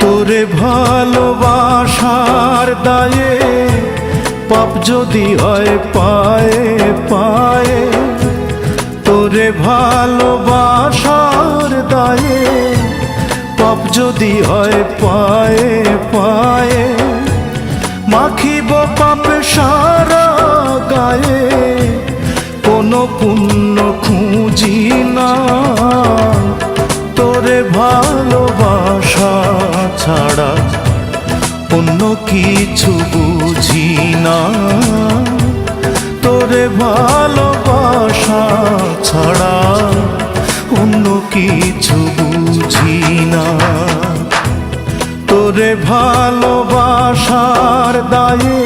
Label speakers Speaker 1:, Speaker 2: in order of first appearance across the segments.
Speaker 1: তোরে ভালোবাসার দায়ে পাপ যদি হয় পায়ে পায়ে, তোরে ভালোবাসার দায়ে পাপ যদি হয় পায়ে পায়ে, মাখিব পাপ সারা গায়ে, কোনো পুণ্য খুঁজি না। তোরে ভালোবাসা ছাড়া অন্য কিছু বুঝি না। তোরে ভালোবাসা ছাড়া অন্য কিছু বুঝি না। তোরে ভালোবাসার দায়ে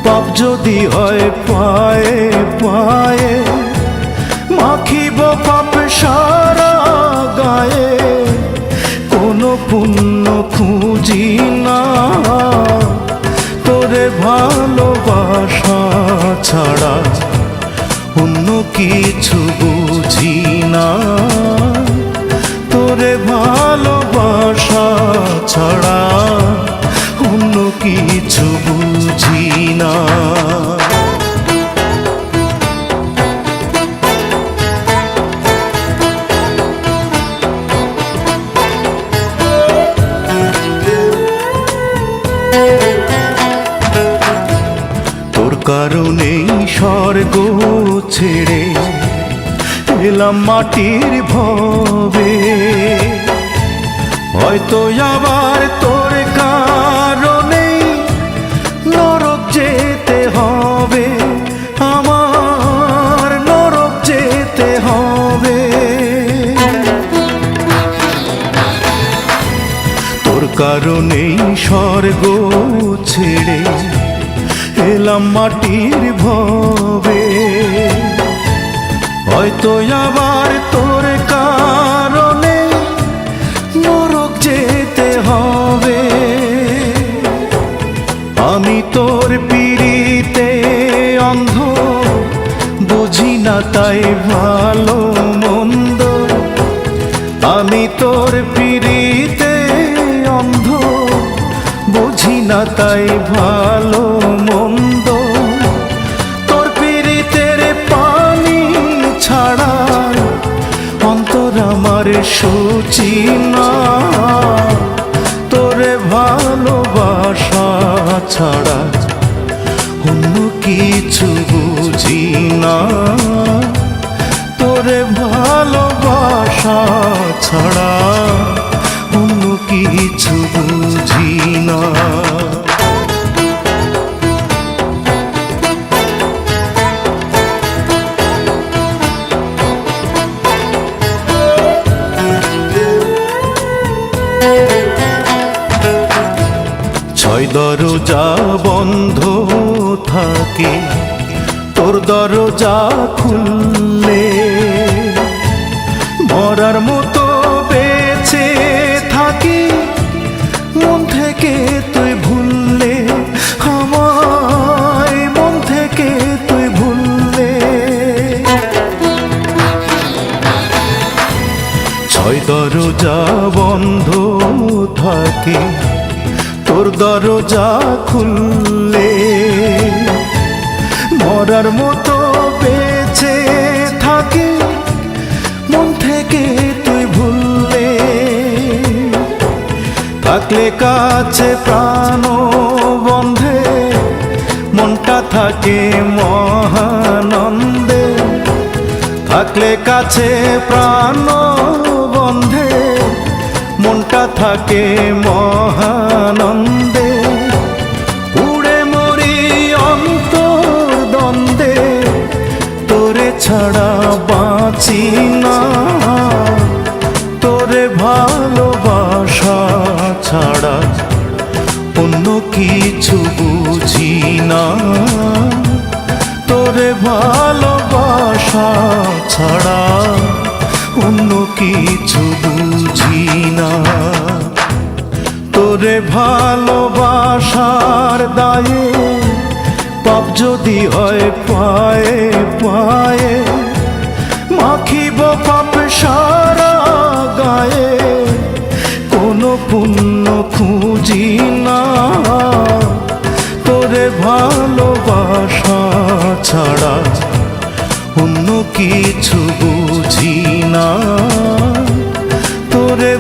Speaker 1: পাপ যদি হয় পায়ে পায়ে, মাখিব পাপ সারা গায়ে, কোনো পুণ্য খুঁজি না। তোরে ভালোবাসা ছাড়া অন্য কিছু বুঝি না। তোরে ভালোবাসা ছাড়া অন্য কিছু বুঝি না। তোর কারণেই স্বর্গ ছেড়ে এলাম মাটির ভবে, হয়তো আবার তোর কারণেই নরক যেতে হবে, আমার নরক যেতে হবে। তোর কারণেই স্বর্গ ছেড়ে এলাম মাটির ভবে, হয়তো আবার তোর কারণে নরক যেতে হবে। আমি তোর পিড়িতে অন্ধ, বুঝি না তাই ভালো মন্দ। আমি তোর পিড়িতে অন্ধ, বুঝি না তাই ভালো মন্দ। তোর পিড়িতের পানি ছাড়া অন্তর আমার শুচি না। তোরে ভালোবাসা ছাড়া অন্য কিছু বুঝি না। তোরে ভালোবাসা ছাড়া অন্য কিছু বুঝি না। ছয় দরজা বন্ধ থাকে, তোর দরজা খুললে মরার মতো বেঁচে থাকি। মন থেকে তুই ভুললে আমায়, মন থেকে তুই ভুললে। ছয় দরজা বন্ধ থাকে, তোর দরজা খুললে মরার মতো বেঁচে থাকি। মন থেকে তুই ভুললে, থাকলে কাছে প্রাণ বন্ধে, মনটা থাকে মহানন্দে। থাকলে কাছে প্রাণ বন্ধে, মনটা থাকে মহানন্দে। উড়ে মরি অন্তর দ্বন্দ্বে, তোরে ছাড়া বাঁচি না। তোরে ভালোবাসা ছাড়া অন্য কিছু বুঝি না। তোরে ভালোবাসা ছাড়া অন্য কিছু বুঝি না। তোরে ভালোবাসার দায়ে পাপ যদি হয় পায়ে পায়ে, মাখিব পাপ সারা গায়ে, কোনো পুণ্য বুঝি না, তোরে ভালোবাসা ছাড়া অন্য কিছু বুঝি না, তোরে